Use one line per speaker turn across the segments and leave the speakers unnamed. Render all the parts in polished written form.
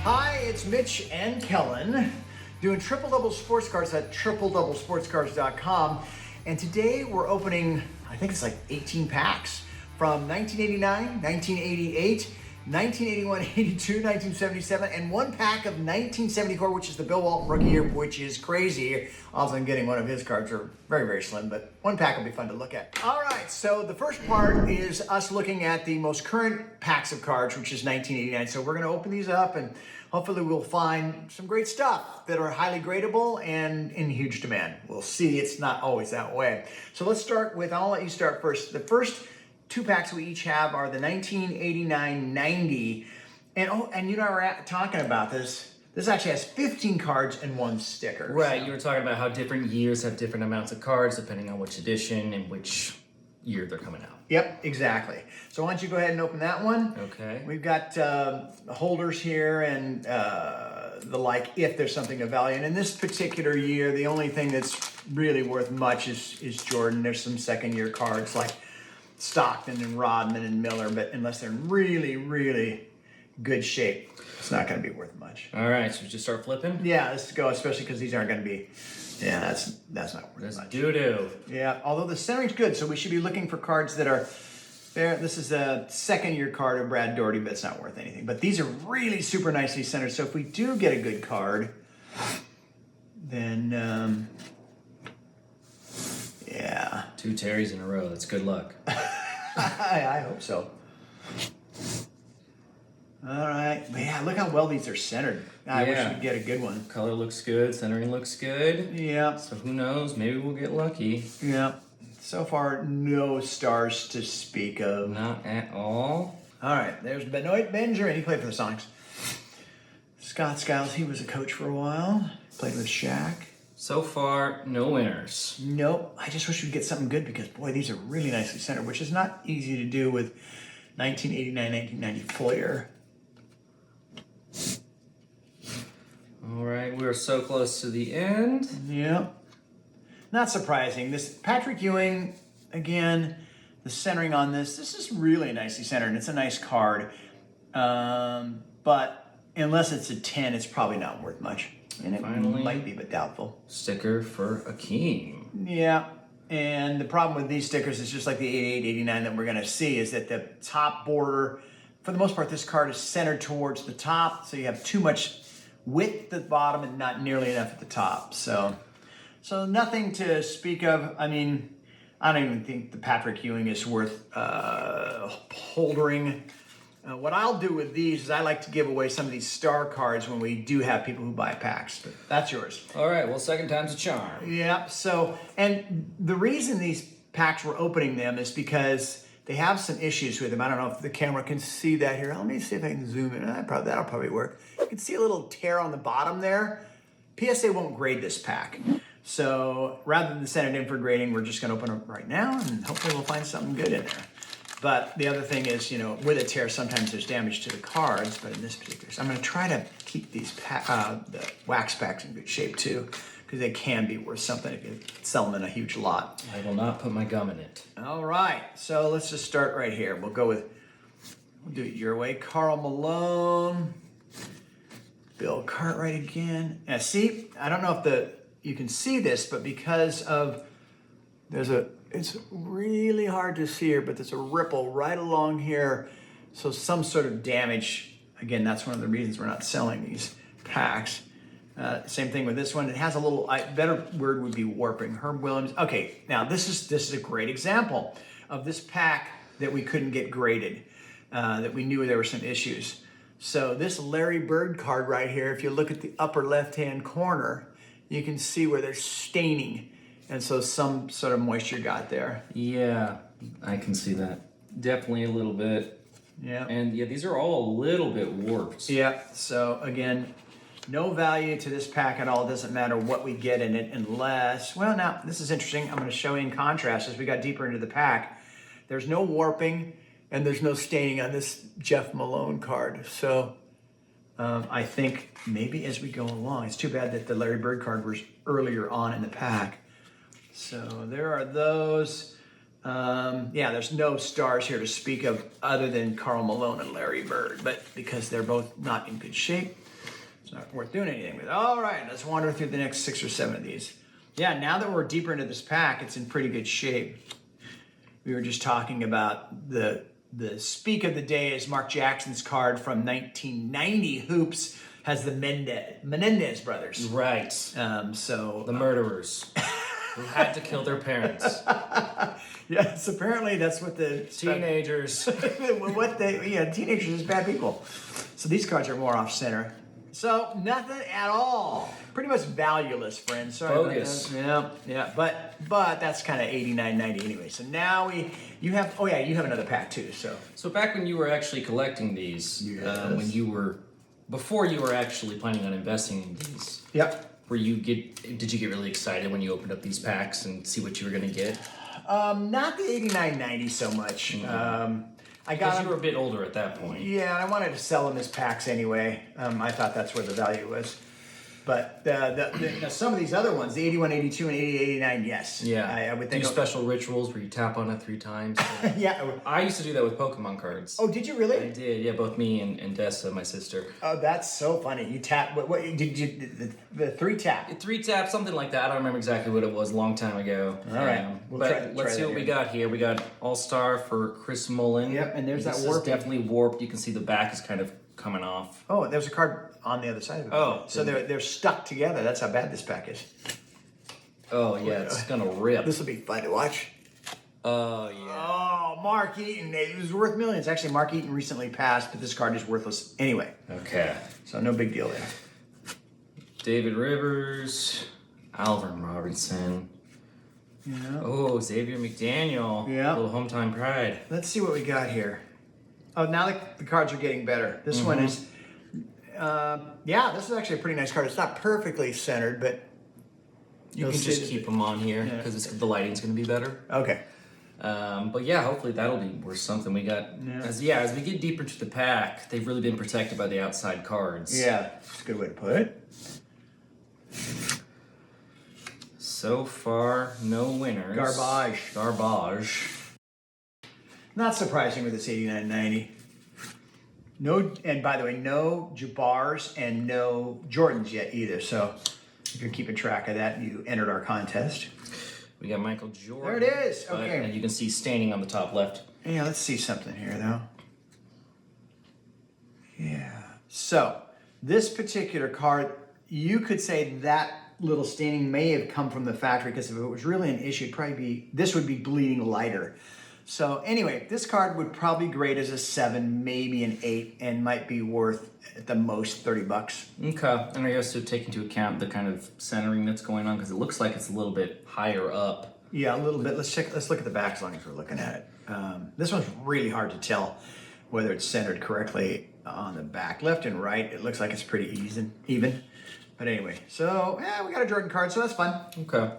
Hi, it's Mitch and Kellen doing Triple Double Sports Cards at tripledoublesportscards.com. And today we're opening, I think it's like 18 packs from 1989, 1988, 1981, 82, 1977, and one pack of 1974, which is the Bill Walton rookie year, which is crazy. Also, I'm getting one of his cards, are very, very slim, but one pack will be fun to look at. All right, so the first part is us looking at the most current packs of cards, which is 1989. So we're gonna open these up and hopefully we'll find some great stuff that are highly gradable and in huge demand. We'll see, it's not always that way. So let's start with, I'll let you start first. The first two packs we each have are the 1989-90. And you and I were talking about this. This actually has 15 cards and one sticker.
Right,
so.
You were talking about how different years have different amounts of cards depending on which edition and which year they're coming out.
Yep, exactly. So why don't you go ahead and open that one.
Okay.
We've got holders here and the like, if there's something of value. And in this particular year, the only thing that's really worth much is Jordan. There's some second year cards like Stockton and Rodman and Miller, but unless they're in really, really good shape, it's not going to be worth much.
All right, so we just start flipping?
Yeah, let's go, especially because these aren't going to be, yeah, that's not worth much.
Doo-doo.
Yeah, although the centering's good, so we should be looking for cards that are there. This is a second year card of Brad Doherty, but it's not worth anything. But these are really super nicely centered, so if we do get a good card, then, yeah.
2 Terrys in a row, that's good luck.
I hope so. All right, but yeah, look how well these are centered. I wish we'd get a good one.
Color looks good, centering looks good.
Yeah.
So who knows, maybe we'll get lucky.
Yeah. So far, no stars to speak of.
Not at all.
All right, there's Benoit Benjamin. He played for the Sonics. Scott Skiles, he was a coach for a while. Played with Shaq.
So far, no winners.
Nope. I just wish we'd get something good because, boy, these are really nicely centered, which is not easy to do with 1989, 1990 Flair.
All right, we're so close to the end.
Yep. Not surprising. This Patrick Ewing, again, the centering on this is really nicely centered, and it's a nice card. But unless it's a 10, it's probably not worth much. And it
Finally,
might be, but doubtful.
Sticker for Akeem.
Yeah. And the problem with these stickers is just like the 88, 89 that we're going to see is that the top border, for the most part, this card is centered towards the top. So you have too much width at the bottom and not nearly enough at the top. So nothing to speak of. I mean, I don't even think the Patrick Ewing is worth holdering. What I'll do with these is I like to give away some of these star cards when we do have people who buy packs. But that's yours.
All right, well, second time's a charm.
Yeah, so, and the reason these packs, we're opening them is because they have some issues with them. I don't know if the camera can see that here. Let me see if I can zoom in. That'll probably work. You can see a little tear on the bottom there. PSA won't grade this pack. So rather than send it in for grading, we're just gonna open it right now and hopefully we'll find something good in there. But the other thing is, with a tear, sometimes there's damage to the cards, but in this particular case, I'm gonna try to keep these the wax packs in good shape too, because they can be worth something if you sell them in a huge lot.
I will not put my gum in it.
All right, so let's just start right here. We'll do it your way. Karl Malone, Bill Cartwright again. Now see, I don't know if you can see this, but because of, it's really hard to see here, but there's a ripple right along here. So some sort of damage. Again, that's one of the reasons we're not selling these packs. Same thing with this one. It has a little, better word would be warping. Herb Williams. Okay, now this is a great example of this pack that we couldn't get graded, that we knew there were some issues. So this Larry Bird card right here, if you look at the upper left-hand corner, you can see where there's staining. And so some sort of moisture got there.
Yeah, I can see that. Definitely a little bit.
Yeah.
And yeah, these are all a little bit warped.
Yeah, so again, no value to this pack at all. It doesn't matter what we get in it unless, well, now this is interesting. I'm going to show you in contrast as we got deeper into the pack. There's no warping and there's no staining on this Jeff Malone card. So I think maybe as we go along, it's too bad that the Larry Bird card was earlier on in the pack. So there are those. Yeah, there's no stars here to speak of other than Karl Malone and Larry Bird, but because they're both not in good shape, It's not worth doing anything with. All right, let's wander through the next 6 or 7 of these. Yeah, now that we're deeper into this pack, it's in pretty good shape. We were just talking about the speak of the day is Mark Jackson's card from 1990 Hoops has the Menendez brothers.
Right.
So
the murderers who had to kill their parents.
Yes, apparently that's what the
Teenagers.
Teenagers is bad people. So these cards are more off center. So nothing at all. Pretty much valueless, friends. Sorry about
Bogus.
that. Yeah. But that's kind of 89.90 anyway. So now you have another pack too.
So back when you were actually collecting these,
Yes.
before you were actually planning on investing in these,
Yep.
did you get really excited when you opened up these packs and see what you were gonna get?
Not the 89.90 so much. I got
Because
them.
you were a bit older at that point.
Yeah, and I wanted to sell them as packs anyway. I thought that's where the value was. But now some of these other ones, the 81, 82, and 88, 89, yes.
Yeah.
I would
Do
think.
special rituals where you tap on it 3 times.
Yeah.
I used to do that with Pokemon cards.
Oh, did you
I
really?
did, yeah, both me and Dessa, my sister.
Oh, that's so funny. You tap. What did you? The 3 tap.
3 tap, something like that. I don't remember exactly what it was, a long time ago.
All right. We'll
but
try
let's see
that
what we
here.
got here. We got All-Star for Chris Mullen.
Yep, and there's
this
that
is
warping.
definitely warped. You can see the back is kind of coming off.
Oh, there's a card on the other side of it.
Oh,
so they're stuck together. That's how bad this pack is.
Oh, yeah, it's gonna rip.
This will be fun to watch.
Oh, yeah.
Oh, Mark Eaton. It was worth millions. Actually, Mark Eaton recently passed, but this card is worthless anyway.
Okay.
So no big deal there.
David Rivers, Alvin Robinson.
Yeah.
Oh, Xavier McDaniel.
Yeah.
Little Hometime Pride.
Let's see what we got here. Oh, now the cards are getting better. This one is, this is actually a pretty nice card. It's not perfectly centered, but
You can just keep them on here
Yeah.
because the lighting's going to be better.
Okay.
But yeah, hopefully that'll be worth something. We got as we get deeper into the pack, they've really been protected by the outside cards.
Yeah, that's a good way to put it.
So far, no winners. Garbage.
Not surprising with this 89.90. No, and by the way, no Jabars and no Jordans yet either. So if you're keeping track of that, you entered our contest.
We got Michael Jordan.
There it is. Okay.
And you can see standing on the top left.
Yeah, let's see something here though. Yeah. So this particular card, you could say that little staining may have come from the factory because if it was really an issue, this would be bleeding lighter. So anyway, this card would probably grade as a 7, maybe an 8, and might be worth at the most $30.
Okay. And I also take into account the kind of centering that's going on because it looks like it's a little bit higher up.
Yeah, a little bit. Let's look at the back as long as we're looking at it. This one's really hard to tell whether it's centered correctly on the back. Left and right, it looks like it's pretty even. But anyway, so we got a Jordan card, so that's fun.
Okay.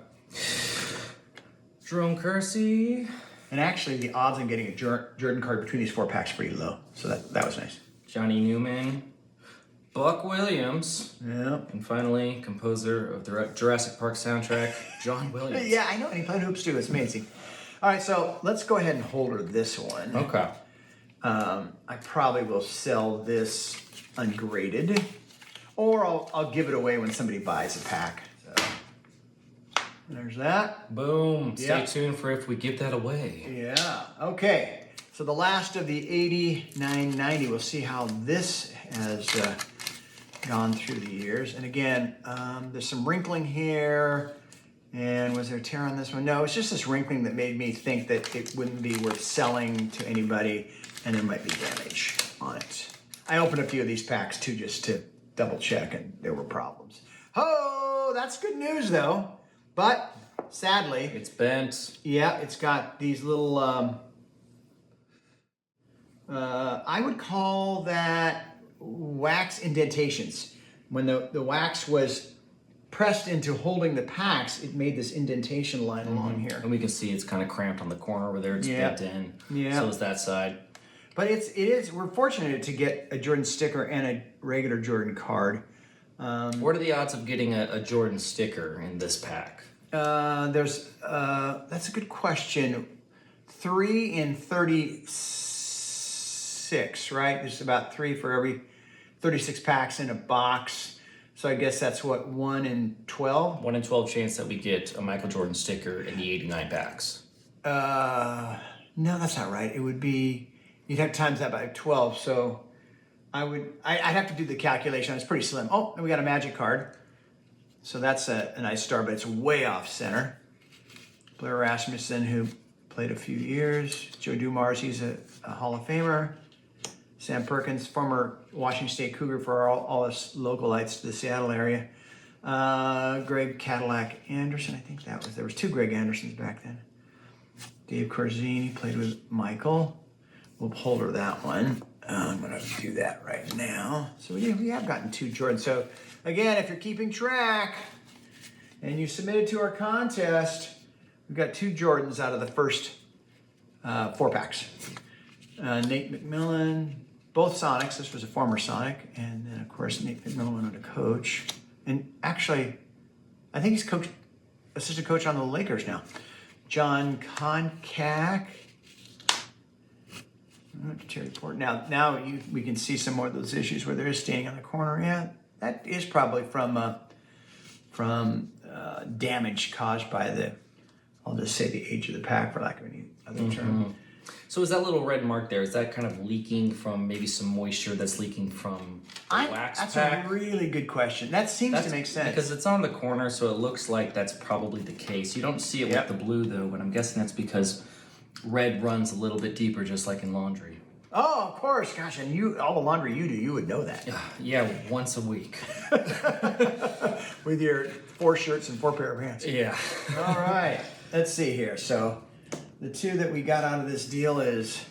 Jerome Kersey.
And actually, the odds on getting a Jordan card between these 4 packs are pretty low. So that was nice.
Johnny Newman. Buck Williams.
Yeah.
And finally, composer of the Jurassic Park soundtrack, John Williams.
Yeah, I know. And he played hoops too. It's amazing. All right, so let's go ahead and holder this one.
Okay.
I probably will sell this ungraded, or I'll give it away when somebody buys a pack. So there's that.
Boom. Stay
Yeah.
tuned for if we give that away.
Yeah. Okay. So the last of the 89.90. We'll see how this has gone through the years. And again, there's some wrinkling here. And was there a tear on this one? No, it's just this wrinkling that made me think that it wouldn't be worth selling to anybody, and there might be damage on it. I opened a few of these packs too, just to double check, and there were problems. Oh, that's good news though. But sadly,
It's bent.
yeah, it's got these little, I would call that wax indentations. When the wax was pressed into holding the packs, it made this indentation line along here.
And we can see it's kind of cramped on the corner over there. It's
Yeah.
bent in.
Yeah.
So is that side.
But we're fortunate to get a Jordan sticker and a regular Jordan card.
What are the odds of getting a Jordan sticker in this pack?
That's a good question. 3 in 36, right? There's about 3 for every 36 packs in a box. So I guess that's what, 1 in 12?
1 in 12 chance that we get a Michael Jordan sticker in the 89 packs.
No, that's not right. It would be, you'd have to times that by 12. So I'd have to do the calculation. It's pretty slim. Oh, and we got a Magic card. So that's a nice star, but it's way off center. Blair Rasmussen, who played a few years. Joe Dumars, he's a Hall of Famer. Sam Perkins, former Washington State Cougar for all us localites to the Seattle area. Greg Cadillac Anderson, I think there was 2 Greg Andersons back then. Dave Corzine played with Michael. We'll holder that one. I'm going to do that right now. So we have gotten 2 Jordans. So again, if you're keeping track and you submitted to our contest, we've got 2 Jordans out of the first 4 packs. Nate McMillan, both Sonics. This was a former Sonic. And then, of course, Nate McMillan went on to coach. And actually, I think he's assistant coach on the Lakers now. John Koncak. Terry Porter. Now we can see some more of those issues where there is standing on the corner. Yeah, that is probably from damage caused by I'll just say the age of the pack for lack of any other term.
So is that little red mark there, is that kind of leaking from maybe some moisture that's leaking from the wax
That's
pack?
a really good question. That seems to make sense.
Because it's on the corner, so it looks like that's probably the case. You don't see it with the blue, though, but I'm guessing that's because red runs a little bit deeper, just like in laundry.
Oh, of course. Gosh, and all the laundry you do, you would know that.
Yeah, once a week.
With your 4 shirts and 4 pair of pants.
Yeah.
All right. Let's see here. So the 2 that we got out of this deal is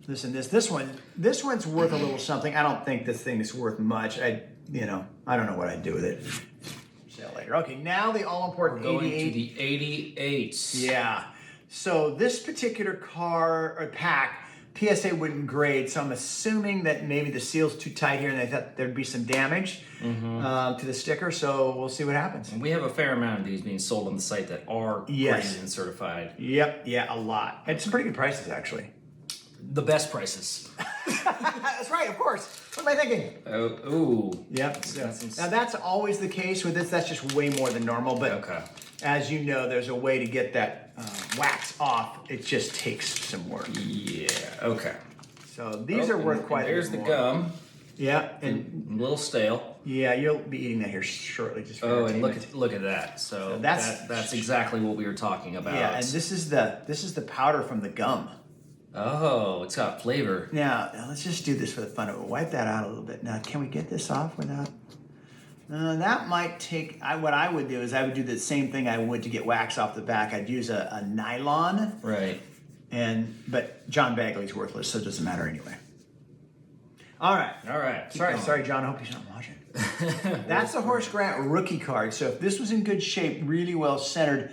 this and this. This one's worth a little something. I don't think this thing is worth much. I don't know what I'd do with it. Sale later. Okay, now the all-important 88.
Going to the 88.
Yeah. So this particular pack, PSA wouldn't grade, so I'm assuming that maybe the seal's too tight here and they thought there'd be some damage to the sticker, so we'll see what happens.
And we have a fair amount of these being sold on the site that are graded and certified.
Yep, yeah, a lot. And some pretty good prices, actually.
The best prices.
That's right, of course. What am I thinking?
Ooh.
Yep. Now that's always the case with this. That's just way more than normal, but as you know, there's a way to get that wax off. It just takes some work.
Yeah, okay.
So these are worth quite a bit more.
There's the gum.
Yeah, and
a little stale.
Yeah, you'll be eating that here shortly. Just for
and look at that. So that's exactly what we were talking about.
Yeah, and this is the powder from the gum.
Oh, it's got flavor.
Now let's just do this for the fun of it. Wipe that out a little bit. Now, can we get this off without? That might take. What I would do is I would do the same thing I would to get wax off the back. I'd use a nylon.
Right.
But John Bagley's worthless, so it doesn't matter anyway. All right. Sorry, John. I hope he's not watching. That's a Horace Grant rookie card. So if this was in good shape, really well centered,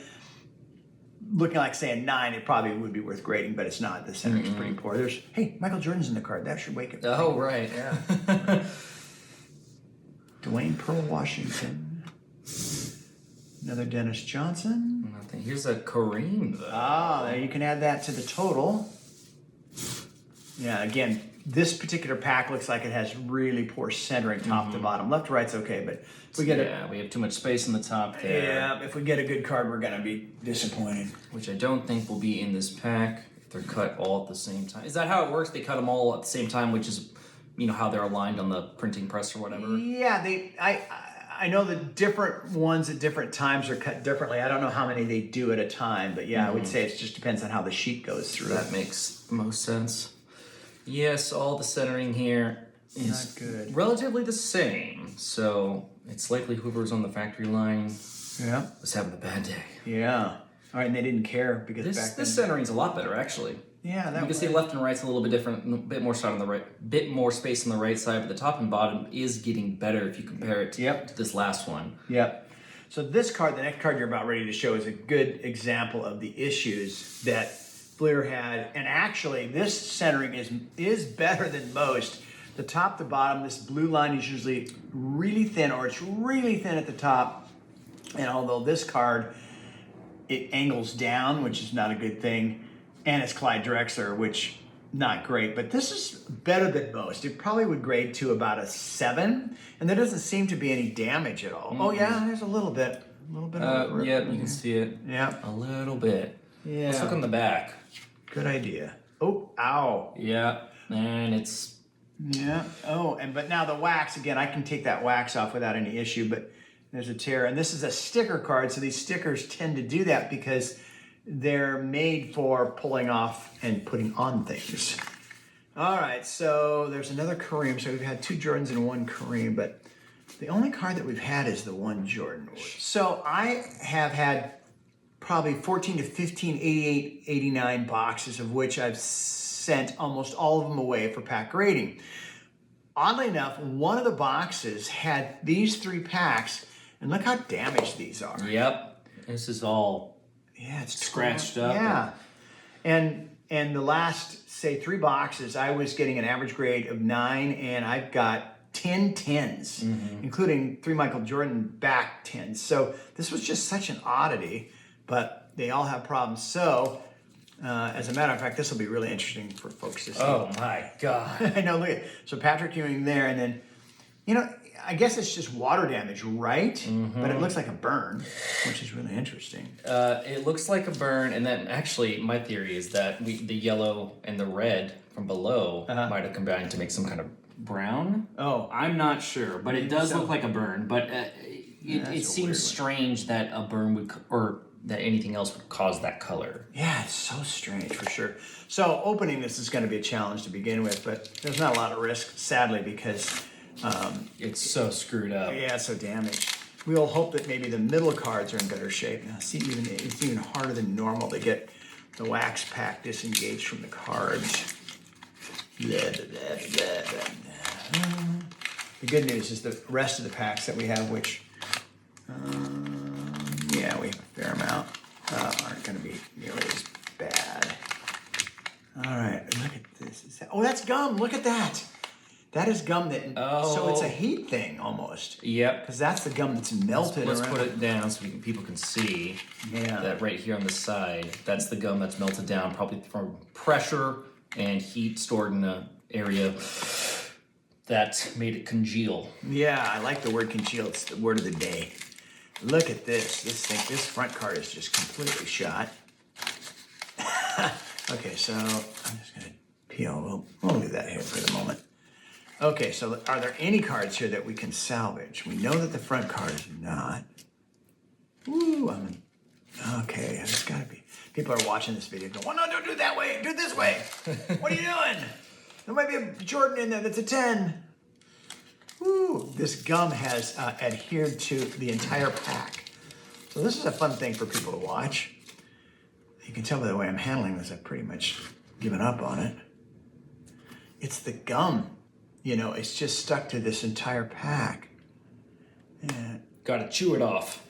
looking like, say, a 9, it probably would be worth grading, but it's not. The centering's pretty poor. Hey, Michael Jordan's in the card. That should wake up.
Oh, right. Yeah.
Dwayne Pearl Washington. Another Dennis Johnson.
Nothing. Here's a Kareem, though.
There you can add that to the total. Yeah, again, this particular pack looks like it has really poor centering top to bottom. Left to right's okay, but if we get
we have too much space in the top there.
Yeah, if we get a good card, we're gonna be disappointed.
Which I don't think will be in this pack. They're cut all at the same time. Is that how it works? They cut them all at the same time, which is, how they're aligned on the printing press or whatever?
Yeah, I know the different ones at different times are cut differently. I don't know how many they do at a time, but yeah, I would say it just depends on how the sheet goes through.
That makes most sense. Yes, all the centering here is
not good.
Relatively the same. So it's likely whoever's on the factory line was having a bad day.
Yeah. All right, and they didn't care because
this centering's a lot better, actually.
Yeah,
you can see left and right's a little bit different, a bit more side on the right, bit more space on the right side, but the top and bottom is getting better if you compare it to this last one.
Yep. So this card, the next card you're about ready to show, is a good example of the issues that Fleer had, and actually this centering is better than most. The top to bottom, this blue line is usually really thin, or it's really thin at the top, and although this card, it angles down, which is not a good thing. And it's Clyde Drexler, which not great, but this is better than most. It probably would grade to about a 7, and there doesn't seem to be any damage at all. Oh yeah, there's a little bit of rip.
Yeah, you can see it.
Yeah,
A little bit.
yeah.
Let's look on the back.
Good idea. Oh, ow.
Yeah, and it's...
Yeah. Oh, but now the wax, again, I can take that wax off without any issue, but there's a tear. And this is a sticker card, so these stickers tend to do that because they're made for pulling off and putting on things. All right, so there's another Kareem. So we've had 2 Jordans and 1 Kareem, but the only card that we've had is the 1 Jordan. So I have had probably 14 to 15 88, 89 boxes, of which I've sent almost all of them away for pack grading. Oddly enough, one of the boxes had these 3 packs, and look how damaged these are.
Yep. This is all
it's
scratched up.
Yeah. And the last, say, 3 boxes, I was getting an average grade of 9, and I've got 10 10s, including 3 Michael Jordan back 10s. So this was just such an oddity, but they all have problems. So as a matter of fact, this will be really interesting for folks to see.
Oh my God.
I know, look at so Patrick Ewing there, and then, I guess it's just water damage, right? But it looks like a burn, which is really interesting.
It looks like a burn, and then actually my theory is that the yellow and the red from below might have combined to make some kind of brown.
Oh.
I'm not sure, but it does look like a burn. But it seems strange that a burn would, or that anything else would cause that color.
Yeah, it's so strange for sure. So opening this is going to be a challenge to begin with, but there's not a lot of risk, sadly, because
it's so screwed up.
yeah, it's so damaged. We'll hope that maybe the middle cards are in better shape. Now, see, it's even harder than normal to get the wax pack disengaged from the cards. Blah, blah, blah, blah, blah. The good news is the rest of the packs that we have, which, yeah, we have a fair amount, aren't going to be nearly as bad. All right, look at this. Oh, that's gum. Look at that. That is gum that, so it's a heat thing almost.
Yep.
Because that's the gum that's melted
Let's
around.
put it down so people can see that right here on the side. That's the gum that's melted down, probably from pressure and heat stored in an area that made it congeal.
Yeah, I like the word congeal. It's the word of the day. Look at this. This front card is just completely shot. Okay, so I'm just going to peel. We'll leave that here for the moment. Okay, so are there any cards here that we can salvage? We know that the front card is not. Ooh, okay, there's got to be. People are watching this video going, well, no, don't do it that way. Do it this way. What are you doing? There might be a Jordan in there that's a 10. Woo, this gum has adhered to the entire pack. So this is a fun thing for people to watch. You can tell by the way I'm handling this, I've pretty much given up on it. It's the gum. It's just stuck to this entire pack. Yeah.
Gotta chew it off.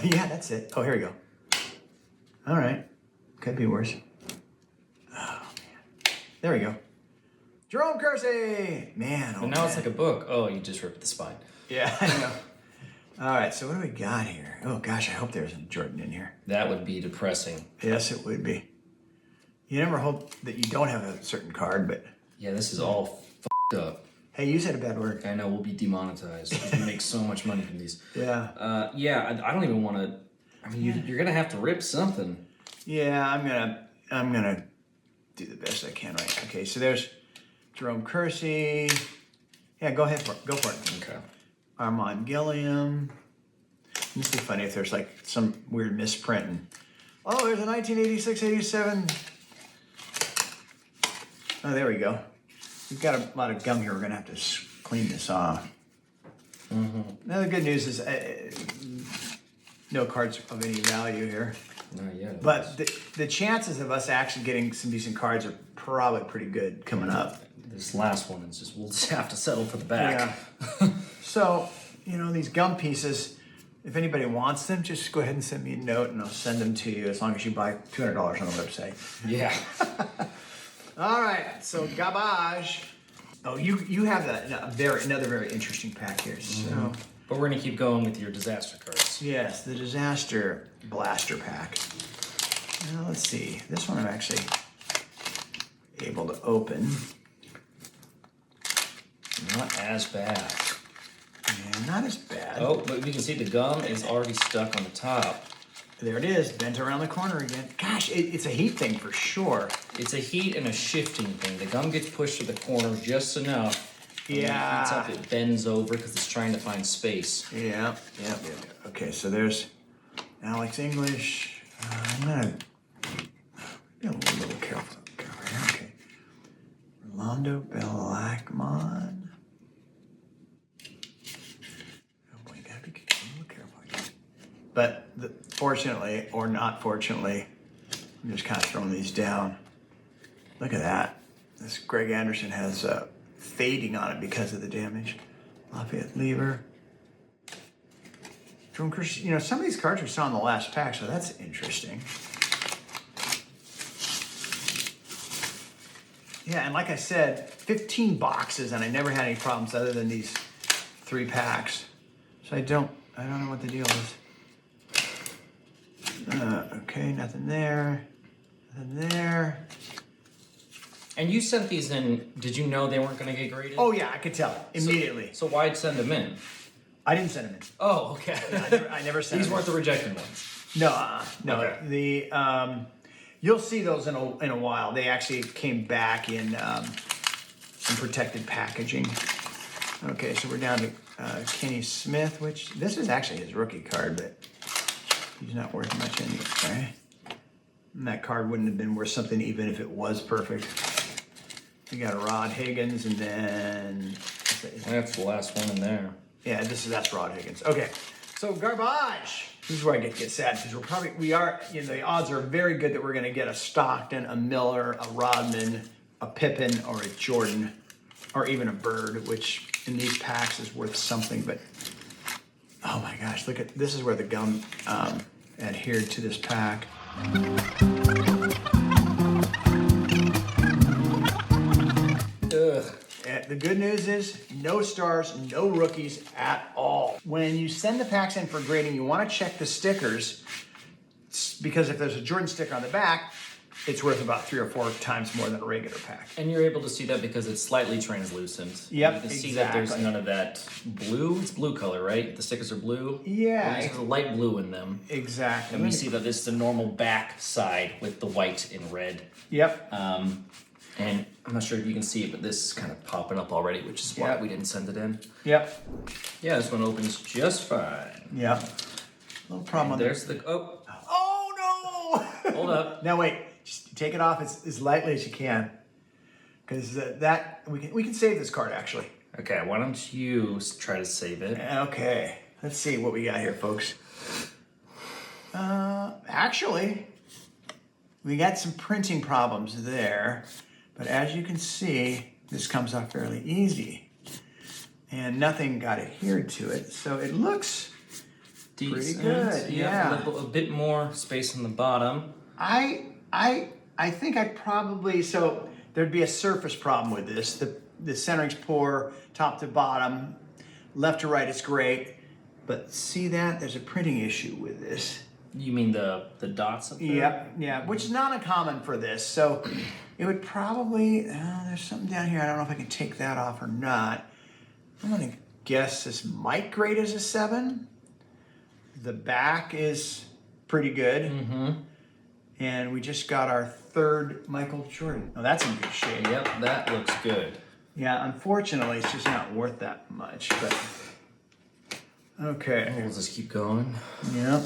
Yeah, that's it. Oh, here we go. All right. Could be worse. Oh, man. There we go. Jerome Kersey! Man,
But now it's like a book. Oh, you just ripped the spine.
Yeah, I know. All right, so what do we got here? Oh, gosh, I hope there's a Jordan in here.
That would be depressing.
Yes, it would be. You never hope that you don't have a certain card, but...
Yeah, this is all f***ed up.
Hey, you said a bad word.
I know, we'll be demonetized. We make so much money from these.
Yeah.
Yeah, I don't even want to... I mean, you're going to have to rip something.
Yeah, I'm gonna do the best I can, right? Okay, so there's Jerome Kersey. Yeah, go ahead for it. Go for it.
Okay.
Armand Gilliam. This would be funny if there's like some weird misprint. Oh, there's a 1986-87. Oh, there we go. We've got a lot of gum here. We're gonna have to clean this off. Now the good news is no cards of any value here.
Not yet.
But the chances of us actually getting some decent cards are probably pretty good coming up.
This last one is just, we'll just have to settle for the back.
Yeah. So, these gum pieces, if anybody wants them, just go ahead and send me a note and I'll send them to you as long as you buy $200 on the website.
Yeah.
All right, so garbage. Oh, you have another very interesting pack here. So,
But we're going to keep going with your disaster cards.
yes, the Disaster Blaster pack. Now, let's see. This one I'm actually... able to open.
Not as bad.
Yeah, not as bad.
Oh, but we can see the gum is already stuck on the top.
There it is, bent around the corner again. Gosh, it's a heat thing for sure.
It's a heat and a shifting thing. The gum gets pushed to the corner just enough. And when it heats up, it bends over because it's trying to find space.
Yeah. Okay, so there's Alex English. I'm gonna be a little careful. Okay. Rolando Belacmon. Oh boy, you gotta be a little careful again. But fortunately, or not fortunately, I'm just kind of throwing these down. Look at that. This Greg Anderson has fading on it because of the damage. Lafayette Lever. From Chris, you know, some of these cards we saw in the last pack, so that's interesting. Yeah, and like I said, 15 boxes, and I never had any problems other than these 3 packs. So I don't know what the deal is. Okay, nothing there. Nothing there.
And you sent these in, did you know they weren't going to get graded?
Oh yeah, I could tell immediately.
So why'd send them in?
I didn't send them in.
Oh, okay.
I never sent
These
them
weren't the rejected ones.
No, no.
Okay.
The you'll see those in a while. They actually came back in protected packaging. Okay, so we're down to Kenny Smith, which this is actually his rookie card, but he's not worth much anyway. And that card wouldn't have been worth something even if it was perfect. We got a Rod Higgins, and then
That's the last one in there.
yeah, that's Rod Higgins. Okay, so garbage. This is where I get sad because the odds are very good that we're going to get a Stockton, a Miller, a Rodman, a Pippen, or a Jordan, or even a Bird, which in these packs is worth something. But oh my gosh, look at this is where the gum adhered to this pack.
Ugh.
The good news is no stars, no rookies at all. When you send the packs in for grading, you want to check the stickers because if there's a Jordan sticker on the back, it's worth about 3 or 4 times more than a regular pack.
And you're able to see that because it's slightly translucent.
Yep,
you can see that there's none of that blue. It's blue color, right? The stickers are blue.
Yeah.
There's a light blue in them.
Exactly.
And we see that this is the normal back side with the white and red.
Yep.
And I'm not sure if you can see it, but this is kind of popping up already, which is why we didn't send it in.
Yep.
Yeah, this one opens just fine.
Yep. No problem on
There's the
Oh no!
Hold up.
Now wait, just take it off as lightly as you can, because that we can save this card actually.
Okay, why don't you try to save it?
Okay, let's see what we got here, folks. Actually, we got some printing problems there, but as you can see, this comes off fairly easy, and nothing got adhered to it, so it looks
Decent.
pretty good. Yeah.
A bit more space on the bottom.
I think I probably, so there'd be a surface problem with this. The centering's poor, top to bottom, left to right it's great, but see that? There's a printing issue with this.
You mean the dots up there?
Yep, yeah, which is not uncommon for this. So it would probably, there's something down here. I don't know if I can take that off or not. I'm gonna guess this might grade as a 7. The back is pretty good.
Mm-hmm.
And we just got our 3rd Michael Jordan. Oh, that's in good shape.
Yep, that looks good.
Yeah, unfortunately, it's just not worth that much, but okay.
We'll just keep going.
Yep.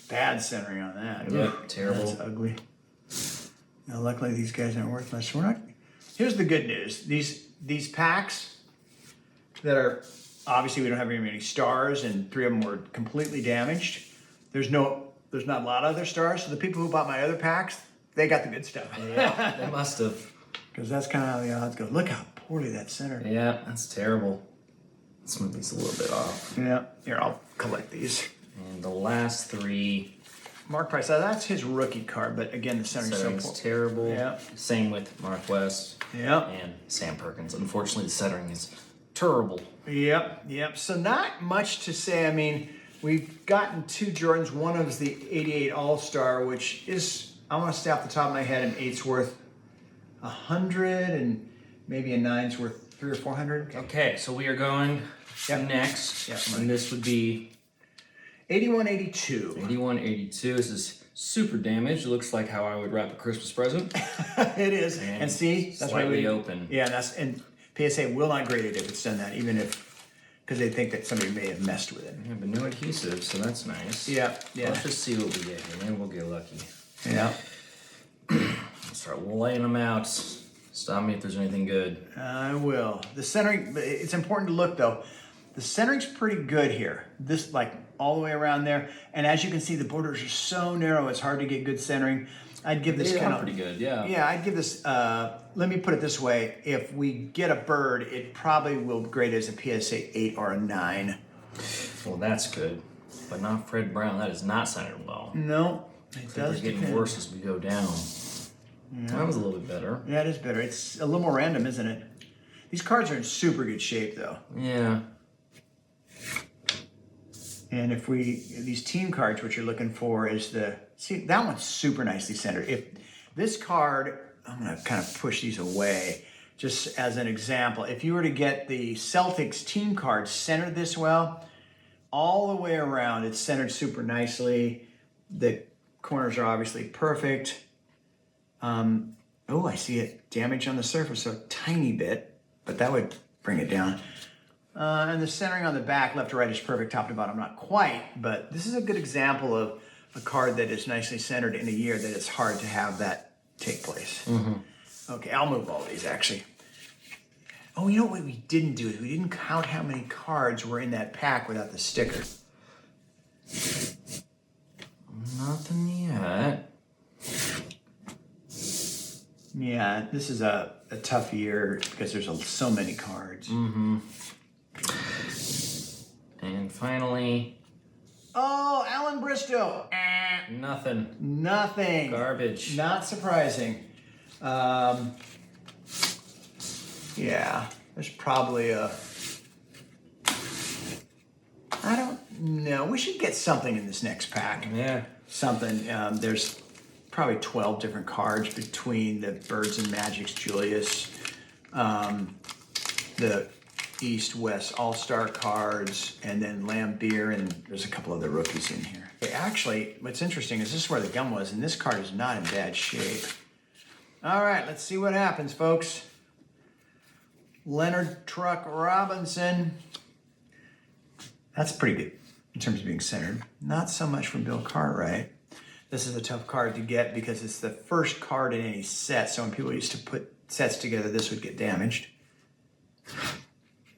Bad centering on that.
Yep, terrible.
That's ugly. Now, luckily, these guys aren't worth much. So we're not. Here's the good news. These packs that are, obviously, we don't have very many stars, and 3 of them were completely damaged. There's not a lot of other stars, so the people who bought my other packs, they got the good stuff.
Yeah, they must have.
Because that's kind of how the odds go. Look how poorly that's centered.
Yeah, that's terrible. Let's move these a little bit off.
Yeah. Here, I'll collect these.
And the last 3.
Mark Price, that's his rookie card, but again, the centering's so poor.
Terrible.
Yeah.
Same with Mark West.
Yeah.
And Sam Perkins. Unfortunately, the centering is terrible.
Yep. So not much to say. I mean, we've gotten 2 Jordans. One of the 88 All-Star, which is, I want to say off the top of my head, an 8's worth. 100, and maybe a 9's worth 300 or 400.
Okay, so we are going next.
Yep.
And this would be
8182.
8182. This is super damaged. It looks like how I would wrap a Christmas present.
It is. And see, that's why
slightly open.
Yeah, and PSA will not grade it if it's done that, even if, because they think that somebody may have messed with it.
Yeah, but no adhesive, so that's nice.
Yeah.
Let's just see what we get here. Maybe we'll get lucky.
Yeah.
Start laying them out. Stop me if there's anything good.
I will. The centering, it's important to look though. The centering's pretty good here. This, like, all the way around there. And as you can see, the borders are so narrow, it's hard to get good centering. I'd give this kind of
pretty good, yeah.
Yeah, I'd give this, let me put it this way. If we get a bird, it probably will grade as a PSA 8 or a 9.
Well, that's good. But not Fred Brown. That is not centered well.
No, it does
It's getting
depend.
worse as we go down.
Yeah.
That was a little bit better.
Yeah, it is better. It's a little more random, isn't it? These cards are in super good shape, though.
Yeah.
And if these team cards, what you're looking for is see, that one's super nicely centered. If this card, I'm going to kind of push these away, just as an example. If you were to get the Celtics team card centered this well, all the way around, it's centered super nicely. The corners are obviously perfect. Oh, I see it damage on the surface a tiny bit, but that would bring it down. And the centering on the back, left to right, is perfect, top to bottom. Not quite, but this is a good example of a card that is nicely centered in a year that it's hard to have that take place.
Mm-hmm.
Okay, I'll move all these, actually. Oh, you know what we didn't do is we didn't count how many cards were in that pack without the sticker.
Nothing yet.
Yeah, this is a tough year because there's so many cards.
Mm-hmm. And finally...
Oh, Alan Bristow.
Nothing.
Nothing.
Garbage.
Not surprising. Yeah, there's probably I don't know. We should get something in this next pack.
Yeah.
Something. There's probably 12 different cards between the Birds and Magics Julius, the East-West All-Star cards, and then Lambeer, and there's a couple other rookies in here. Actually, what's interesting is this is where the gum was, and this card is not in bad shape. All right, let's see what happens, folks. Leonard Truck Robinson. That's pretty good in terms of being centered. Not so much from Bill Cartwright. This is a tough card to get because it's the first card in any set, so when people used to put sets together, this would get damaged.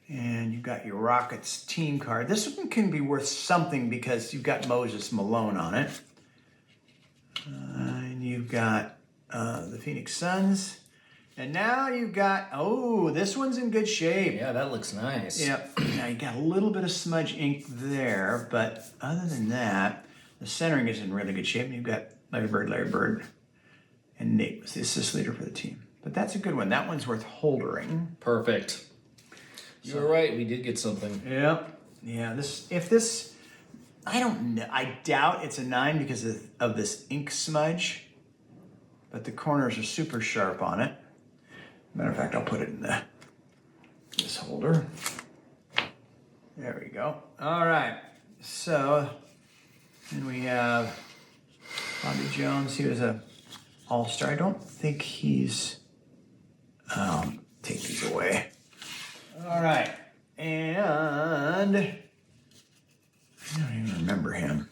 And you've got your Rockets team card. This one can be worth something because you've got Moses Malone on it. And you've got the Phoenix Suns. And now you've got, oh, this one's in good shape.
Yeah, that looks nice.
Yep. Now you got a little bit of smudge ink there, but other than that, the centering is in really good shape. And you've got Larry Bird, and Nate was the assist leader for the team. But that's a good one. That one's worth holdering.
Perfect. You were right. We did get something.
Yep. Yeah. I don't know. I doubt it's a 9 because of this ink smudge, but the corners are super sharp on it. Matter of fact, I'll put it in this holder. There we go. All right. So, then we have Bobby Jones. He was a All-Star. I don't think he's... take these away. All right. And I don't even remember him.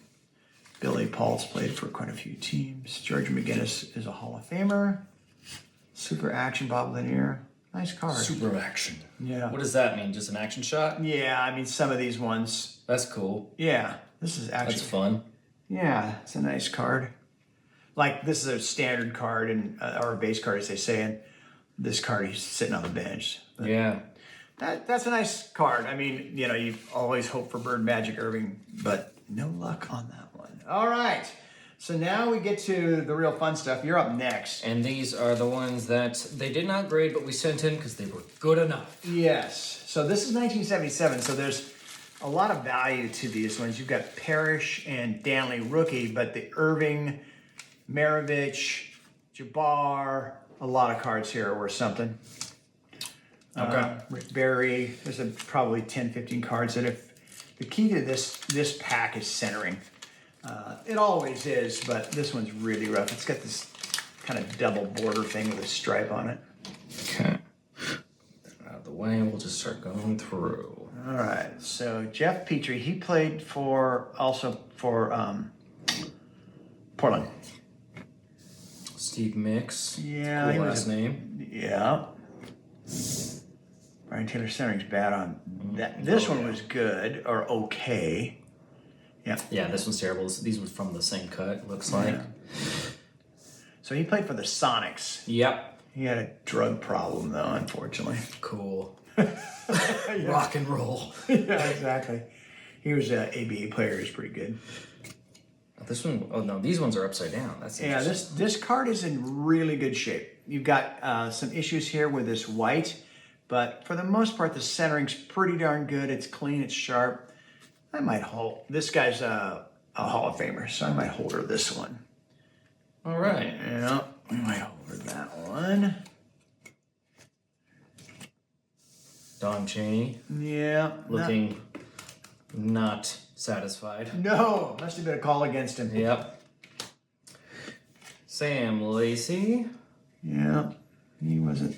Billy Paul's played for quite a few teams. George McGinnis is a Hall of Famer. Super action Bob Lanier. Nice card.
Super action.
Yeah.
What does that mean? Just an action shot?
Yeah, I mean, some of these ones.
That's cool.
Yeah, this is actually...
That's fun.
Yeah, it's a nice card. Like, this is a standard card, or a base card, as they say, and this card, he's sitting on the bench. But
yeah.
That's a nice card. I mean, you always hope for Bird Magic Irving, but no luck on that one. All right. So now we get to the real fun stuff. You're up next.
And these are the ones that they did not grade, but we sent in because they were good enough.
Yes. So this is 1977. So there's a lot of value to these ones. You've got Parrish and Danley rookie, but the Irving, Maravich, Jabbar, a lot of cards here are worth something.
Okay.
Rick Barry, there's probably 10, 15 cards that if the key to this pack is centering. It always is, but this one's really rough. It's got this kind of double border thing with a stripe on it.
Okay. Out of the way, we'll just start going through.
All right, so Jeff Petrie, he played also for Portland.
Steve Mix.
Yeah,
Cool
he was
last name.
Yeah. Brian Taylor centering's bad on that. This one was good or okay. Yeah.
Yeah, this one's terrible. These were from the same cut, looks like.
Yeah. So he played for the Sonics.
Yep.
He had a drug problem though, unfortunately.
Cool. Rock and roll.
Yeah, exactly. He was an ABA player. He was pretty good.
This one, oh no, these ones are upside down. That's
Yeah, this card is in really good shape. You've got some issues here with this white, but for the most part, the centering's pretty darn good. It's clean, it's sharp. I might hold. This guy's a Hall of Famer, so I might hold her this one.
All right.
Yeah, I might hold her that one.
Don Chaney.
Yeah.
Looking not satisfied.
No, must have been a call against him.
Yep. Sam Lacey.
Yeah, he wasn't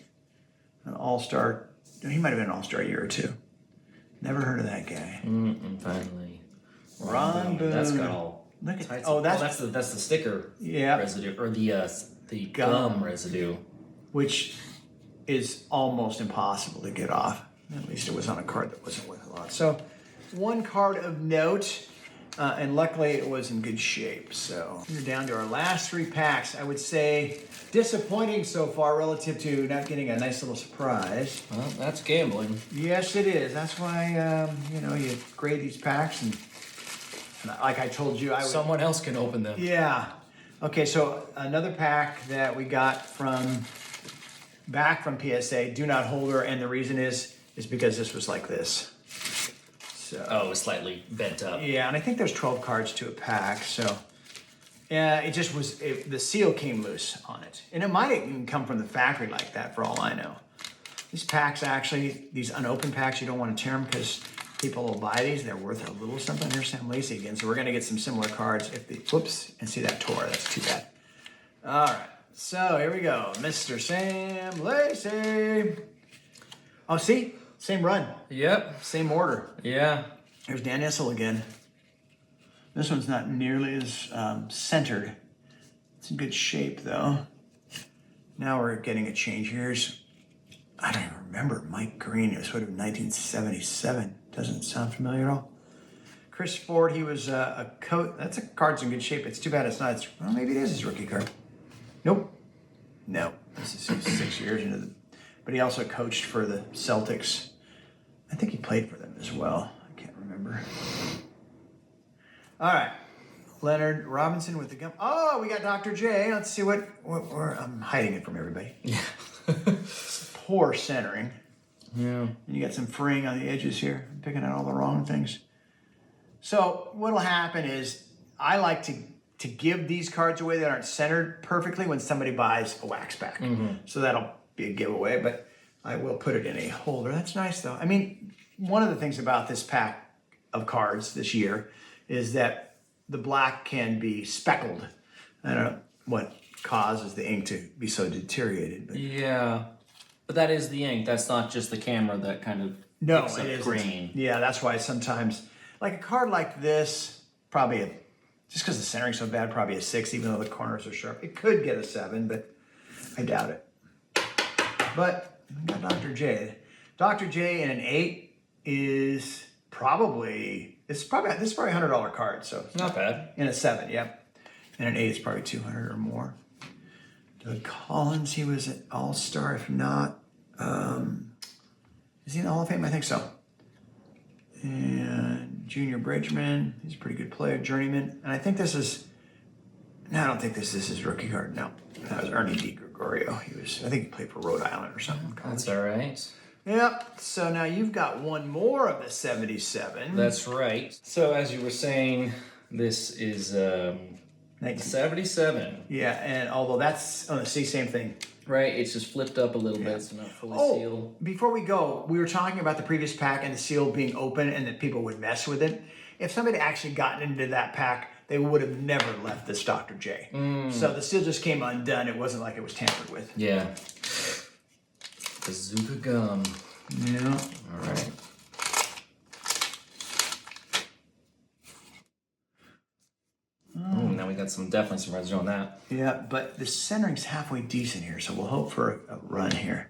an all-star. He might have been an all-star a year or two. Never heard of that guy.
Finally.
Ron Boone.
That's got all.
Look at
types
oh,
of-
that's
the sticker
yeah,
residue or the gum residue.
which is almost impossible to get off. At least it was on a card that wasn't worth a lot. So, one card of note, and luckily it was in good shape. So we're down to our last 3 packs. I would say disappointing so far relative to not getting a nice little surprise.
Well, that's gambling.
Yes, it is. That's why you grade these packs, and like I told you,
Someone else can open them.
Yeah. Okay, so another pack that we got back from PSA, do not hold her, and the reason is because this was like this. So
Oh, it was slightly bent up.
yeah, and I think there's 12 cards to a pack, so yeah, it just was the seal came loose on it, and it might even come from the factory like that for all I know. These packs actually, these unopened packs, you don't want to tear them because people will buy these. They're worth a little something. There's Sam Lacey again, so we're gonna get some similar cards. Whoops, and see that tore. That's too bad. All right, so here we go, Mr. Sam Lacey. Oh, see, same run,
Yep.
same order.
Yeah.
There's Dan Issel again. This one's not nearly as centered. It's in good shape though. Now we're getting a change. I don't even remember Mike Green. It was sort of 1977. Doesn't sound familiar at all. Chris Ford, he was a coach. That's a card's in good shape. It's too bad it's not. Well, maybe it is his rookie card. Nope. No. This is 6 years into the. But he also coached for the Celtics. I think he played for them as well. I can't remember. All right. Leonard Robinson with the gum. Oh, we got Dr. J. Let's see what I'm hiding it from everybody.
Yeah.
Poor centering.
Yeah.
And you got some fraying on the edges here. I'm picking out all the wrong things. So what'll happen is I like to give these cards away that aren't centered perfectly when somebody buys a wax pack. So that'll be a giveaway, but I will put it in a holder. That's nice though. I mean, one of the things about this pack of cards this year is that the black can be speckled. I don't know what causes the ink to be so deteriorated, but
Yeah. But that is the ink. That's not just the camera that kind of
no,
picks
it
up
isn't.
green.
Yeah, that's why sometimes, like a card like this, probably just because the centering's so bad, probably a 6, even though the corners are sharp. It could get a 7, but I doubt it. But we got Dr. J. Dr. J in an 8 is probably this is probably a $100 card, so it's
Not bad.
in a 7, yep. And an 8 is probably 200 or more. Doug Collins, he was an all-star, if not. Is he in the Hall of Fame? I think so. And Junior Bridgman, he's a pretty good player, journeyman. And I think this is, no, I don't think this is his rookie card. No, that was Ernie D. Gregorio. I think he played for Rhode Island or something.
That's all right.
Yep, so now you've got one more of the 77.
That's right. So as you were saying, this is 77.
Yeah, and although that's, oh, see, same thing.
Right, it's just flipped up a little bit, so not fully sealed.
Before we go, we were talking about the previous pack and the seal being open and that people would mess with it. If somebody actually gotten into that pack, they would have never left this Dr. J. So the seal just came undone. It wasn't like it was tampered with.
Yeah. Bazooka gum.
Yeah.
All right. Now we got definitely some residue on that.
Yeah, but the centering's halfway decent here, so we'll hope for a run here.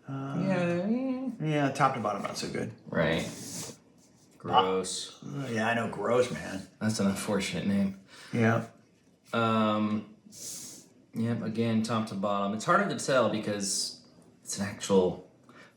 Yeah, top to bottom, not so good.
Right. Gross.
Yeah, I know, gross, man.
That's an unfortunate name.
Yeah.
Yep, again, top to bottom. It's harder to tell because it's an actual,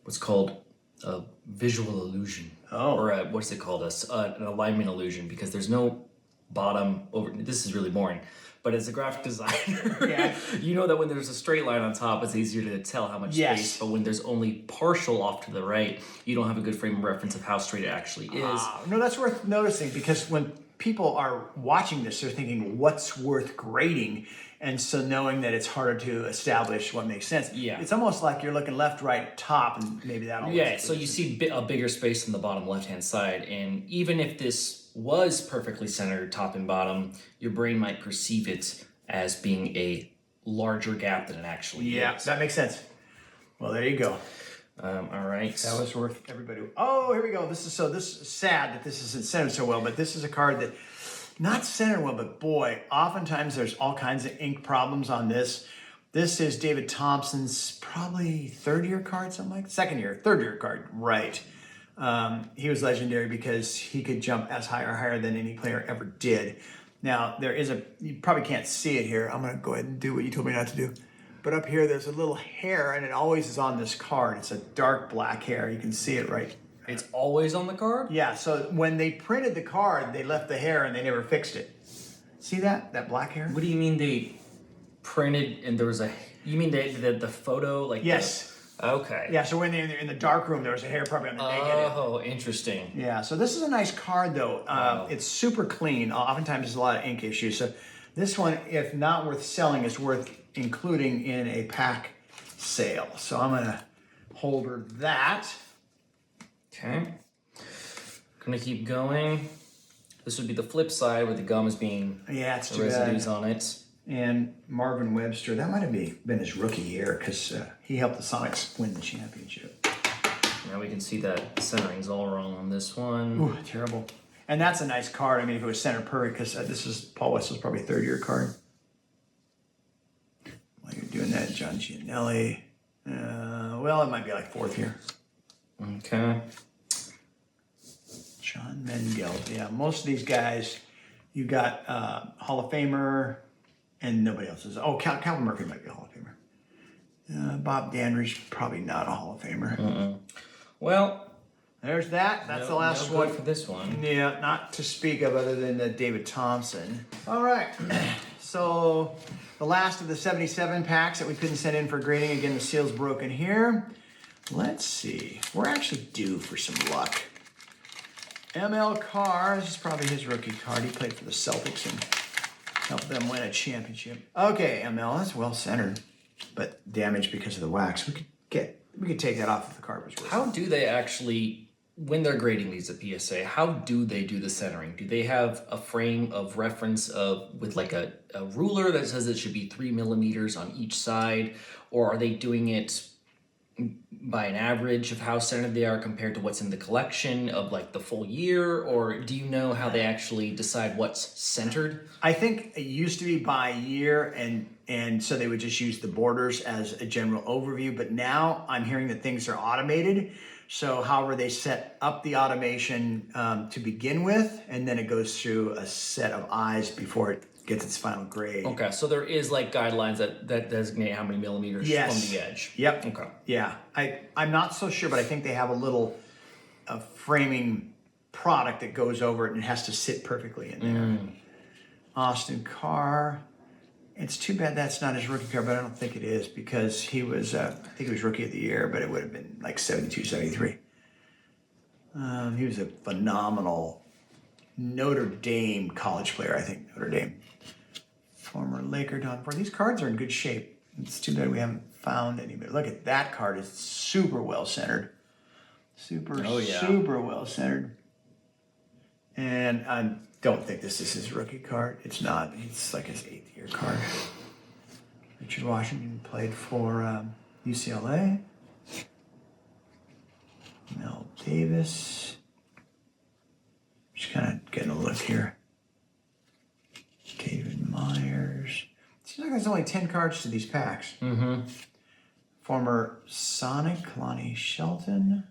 what's called a visual illusion.
Oh.
Or what's it called? An alignment illusion, because there's no bottom over. This is really boring. But as a graphic designer, you know that when there's a straight line on top, it's easier to tell how much space. But when there's only partial off to the right, you don't have a good frame of reference of how straight it actually is.
No, that's worth noticing, because when people are watching this, they're thinking, what's worth grading? And so knowing that it's harder to establish what makes sense.
Yeah.
It's almost like you're looking left, right, top, and maybe that'll...
Yeah, so you see a bigger space in the bottom left-hand side. And even if this was perfectly centered top and bottom, your brain might perceive it as being a larger gap than it actually is.
Yeah, that makes sense. Well, there you go.
All right.
That was worth everybody. Oh, here we go. This is sad that this isn't centered so well, but this is a card that not centered well, but boy, oftentimes there's all kinds of ink problems on this. This is David Thompson's probably third year card, something like third year card, right. He was legendary because he could jump as high or higher than any player ever did. Now, you probably can't see it here. I'm going to go ahead and do what you told me not to do. But up here, there's a little hair, and it always is on this card. It's a dark black hair. You can see it right.
It's always on the card?
Yeah, so when they printed the card, they left the hair and they never fixed it. See that? That black hair?
What do you mean they printed and there was you mean the photo? Like
yes.
Okay.
Yeah, so when they're in the dark room, there was a hair probably on the negative.
Oh, interesting.
Yeah, so this is a nice card, though.
Wow.
It's super clean. Oftentimes, there's a lot of ink issues. So this one, if not worth selling, is worth including in a pack sale. So I'm going to hold her that.
Okay. Gonna keep going. This would be the flip side where the gum is being
it's
the residues on it.
And Marvin Webster, that might have been his rookie year because he helped the Sonics win the championship.
Now we can see that centering's all wrong on this one.
Ooh, terrible. And that's a nice card. I mean, if it was center perfect, because this is Paul Wessel's probably third year card. While you're doing that, John Gianelli. Well, it might be like fourth year.
Okay.
John Mengel. Yeah, most of these guys, you got Hall of Famer, and nobody else is. Oh, Calvin Murphy might be a Hall of Famer. Bob Dandridge, probably not a Hall of Famer.
Well,
there's that. That's the last one
for this one.
Yeah, not to speak of other than David Thompson. All right. So the last of the 77 packs that we couldn't send in for grading. Again, the seal's broken here. Let's see. We're actually due for some luck. ML Carr, this is probably his rookie card. He played for the Celtics and helped them win a championship. Okay, ML, that's well centered, but damaged because of the wax. We could take that off if the card was worse.
How do they actually, when they're grading these at PSA, how do they do the centering? Do they have a frame of reference with like a ruler that says it should be 3 millimeters on each side, or are they doing it by an average of how centered they are compared to what's in the collection of like the full year, or do you know how they actually decide what's centered?
I think it used to be by year, and so they would just use the borders as a general overview, but now I'm hearing that things are automated. So however they set up the automation to begin with, and then it goes through a set of eyes before it gets its final grade.
Okay, so there is like guidelines that designate how many millimeters from the edge.
Yep.
Okay.
Yeah. I'm not so sure, but I think they have a little framing product that goes over it and it has to sit perfectly in there. Austin Carr. It's too bad that's not his rookie card, but I don't think it is because he was, I think he was rookie of the year, but it would have been like 72, 73. He was a phenomenal Notre Dame college player, I think, Notre Dame. Former Laker Don Ford. These cards are in good shape. It's too bad we haven't found anybody. Look at that card. It's super well centered. Super well centered. And I don't think this is his rookie card. It's not. It's like his 8th year card. Richard Washington played for UCLA. Mel Davis. Just kind of getting a look here. David Myers. Seems like there's only 10 cards to these packs.
Mm-hmm.
Former Sonic, Lonnie Shelton.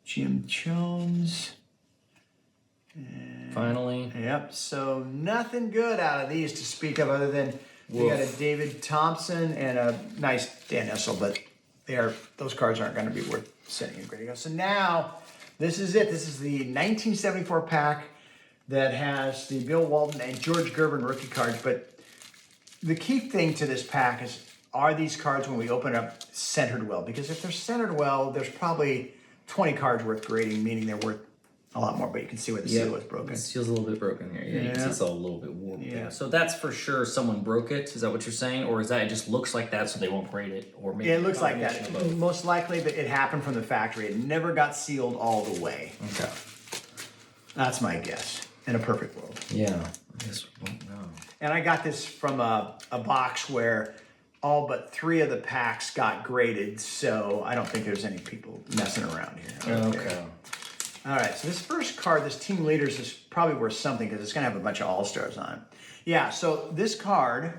Jim Jones. And,
Finally.
Yep, so nothing good out of these to speak of other than we got a David Thompson and a nice Dan Essel, but those cards aren't going to be worth sending a grading. So now, this is it. This is the 1974 pack that has the Bill Walton and George Gervin rookie cards, but the key thing to this pack is, are these cards, when we open up, centered well? Because if they're centered well, there's probably 20 cards worth grading, meaning they're worth a lot more, but you can see where the seal was broken.
The seal's a little bit broken here. Yeah, you can see it's all a little bit warped.
Yeah.
So that's for sure someone broke it. Is that what you're saying? Or is that it just looks like that so they won't grade it? Or maybe
Yeah, it looks like that.
combination of both?
Most likely that it happened from the factory. It never got sealed all the way.
Okay.
That's my guess. In a perfect world.
Yeah. I guess we won't know.
And I got this from a box where all but 3 of the packs got graded, so I don't think there's any people messing around here.
Okay.
All right, so this first card, this Team Leaders, is probably worth something because it's going to have a bunch of All-Stars on it. Yeah, so this card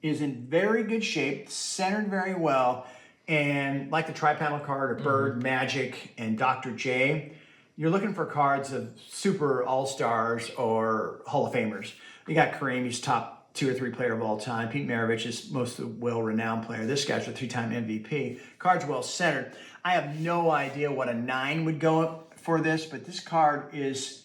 is in very good shape, centered very well, and like the tri-panel card of Bird, Magic, and Dr. J, you're looking for cards of super All-Stars or Hall of Famers. You got Kareem, he's top 2 or 3 player of all time. Pete Maravich is most well-renowned player. This guy's a 3-time MVP. Card's well-centered. I have no idea what a 9 would go for this, but this card is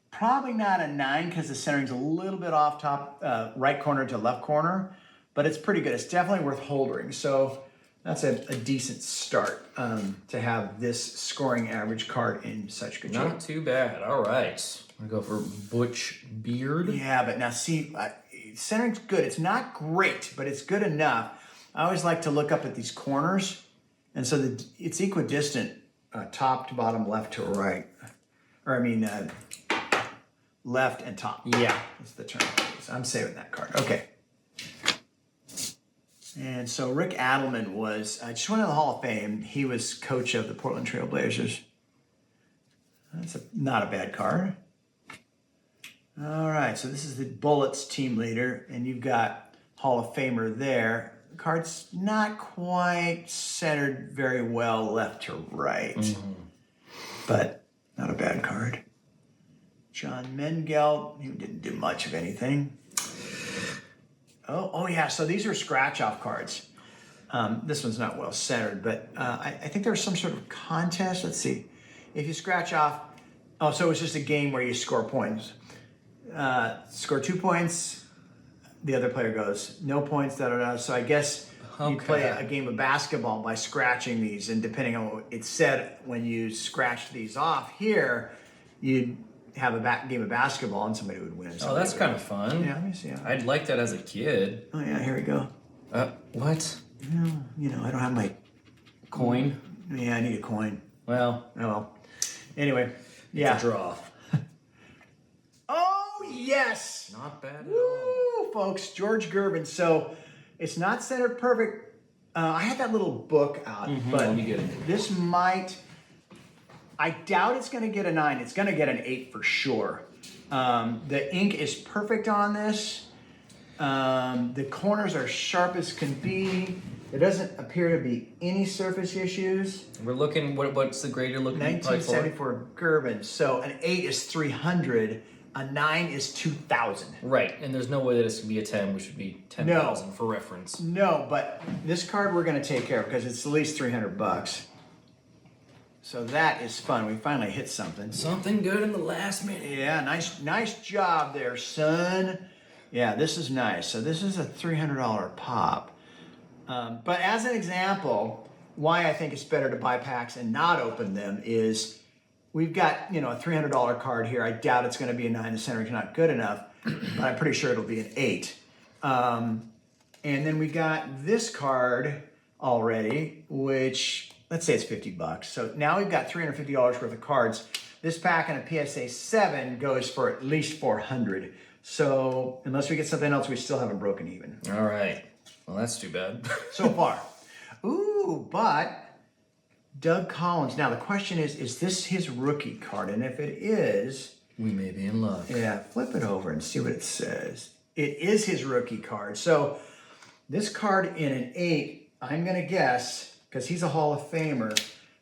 probably not a 9 because the centering's a little bit off top, right corner to left corner, but it's pretty good. It's definitely worth holding. So that's a decent start to have this scoring average card in such good shape.
Not too bad. All right. I'm going to go for Butch Beard.
Yeah, but now see, centering's good. It's not great, but it's good enough. I always like to look up at these corners, and so it's equidistant. Top to bottom, left to right. Or I mean, left and top.
Yeah.
That's the term. I'm saving that card. Okay. And so Rick Adelman was, just went to the Hall of Fame. He was coach of the Portland Trail Blazers. That's not a bad card. All right, so this is the Bullets team leader, and you've got Hall of Famer there. The card's not quite centered very well left to right, but not a bad card. John Mengelt, he didn't do much of anything. Oh yeah, so these are scratch-off cards. This one's not well centered, but I think there was some sort of contest. Let's see. If you scratch off, so it's just a game where you score points. Score 2 points, the other player goes, no points, da-da-da. So I guess you play a game of basketball by scratching these, and depending on what it said, when you scratch these off here, you'd have a game of basketball and somebody would win.
Oh, that's kind of fun.
Yeah, let me see.
I'd like that as a kid.
Oh yeah, here we go.
What?
No, I don't have my
coin.
Yeah, I need a coin.
Well.
Oh well. Anyway, yeah.
It's a draw.
Oh yes.
Not bad at
all. Folks, George Gervin. So it's not centered perfect. I had that little book out, but
let me get it.
This might. I doubt it's going to get a 9. It's going to get an 8 for sure. The ink is perfect on this. The corners are sharp as can be. There doesn't appear to be any surface issues.
We're looking, what's the grade you're looking for?
1974 Gervin. So an 8 is 300. A 9 is 2,000.
Right, and there's no way that it's going to be a 10, which would be 10,000 for reference.
No, but this card we're going to take care of because it's at least $300. So that is fun. We finally hit something.
Something good in the last minute.
Yeah, nice job there, son. Yeah, this is nice. So this is a $300 pop. But as an example, why I think it's better to buy packs and not open them is we've got, a $300 card here. I doubt it's going to be a 9. The centering's not good enough, but I'm pretty sure it'll be an 8. And then we got this card already, which, let's say it's $50. So now we've got $350 worth of cards. This pack in a PSA 7 goes for at least $400. So unless we get something else, we still haven't broken even.
All right. Well, that's too bad.
So far. Ooh, but Doug Collins. Now the question is this his rookie card? And if it is,
we may be in luck.
Yeah, flip it over and see what it says. It is his rookie card. So this card in an 8, I'm going to guess, because he's a Hall of Famer,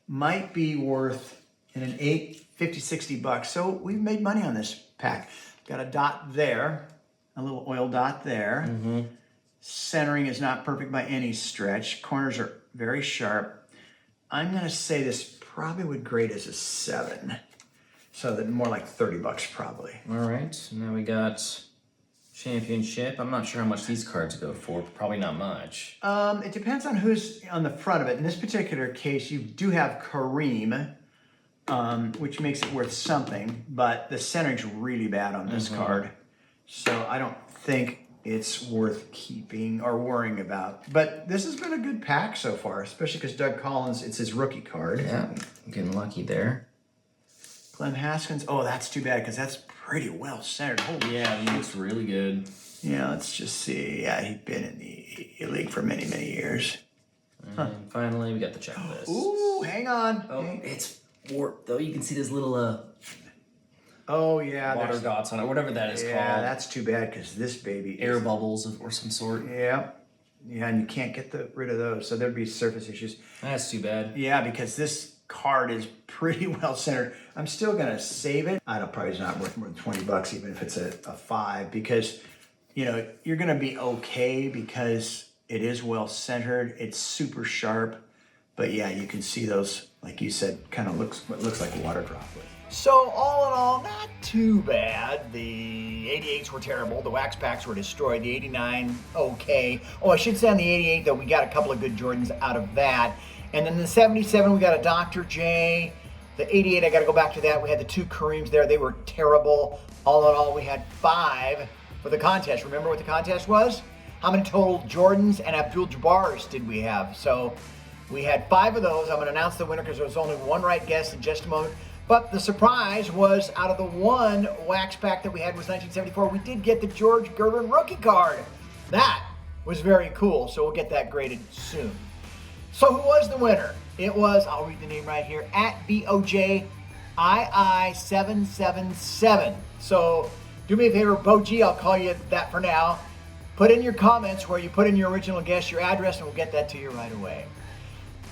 might be worth in an 8, $50, $60. So we've made money on this pack. Got a dot there, a little oil dot there.
Mm-hmm.
Centering is not perfect by any stretch. Corners are very sharp. I'm going to say this probably would grade as a 7. So that more like $30 probably.
All right. Now we got championship. I'm not sure how much these cards go for. Probably not much.
It depends on who's on the front of it. In this particular case, you do have Kareem, which makes it worth something, but the centering's really bad on this card. So I don't think it's worth keeping or worrying about. But this has been a good pack so far, especially because Doug Collins, it's his rookie card.
Yeah, I'm getting lucky there.
Clem Haskins, oh, that's too bad because that's pretty well centered. Holy
yeah, he looks really good.
Yeah, let's just see. Yeah, he's been in the league for many, many years.
And finally, we got the checklist.
Ooh, hang on.
Oh, it's warped, though. You can see those little
oh, yeah.
water dots on it, whatever that is called.
Yeah, that's too bad because this baby
Air bubbles or some sort.
Yeah. Yeah, and you can't get rid of those. So there'd be surface issues.
That's too bad.
Yeah, because this card is pretty well centered. I'm still going to save it. I don't, probably not worth more than $20, even if it's a 5, because, you know, you're going to be okay because it is well centered. It's super sharp. But yeah, you can see those, like you said, kind of looks like a water droplet. So all in all, not too bad. The 88s were terrible. The wax packs were destroyed. The 89, okay. Oh, I should say on the 88, though, we got a couple of good Jordans out of that. And then the 77, we got a Dr. J. The 88, I got to go back to that. We had the 2 Kareems there. They were terrible. All in all, we had 5 for the contest. Remember what the contest was? How many total Jordans and Abdul-Jabbars did we have? So we had 5 of those. I'm going to announce the winner because there was only one right guess in just a moment. But the surprise was out of the one wax pack that we had was 1974, we did get the Gervin Rookie card. That was very cool. So we'll get that graded soon. So who was the winner? It was, I'll read the name right here, at BOJII777. So do me a favor, Boji, I'll call you that for now. Put in your comments where you put in your original guess, your address, and we'll get that to you right away.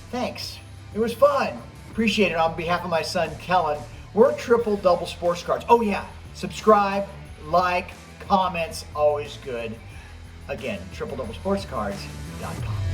Thanks. It was fun. Appreciate it on behalf of my son, Kellen. We're Triple Double Sports Cards. Oh yeah, subscribe, like, comments, always good. Again, tripledoublesportscards.com.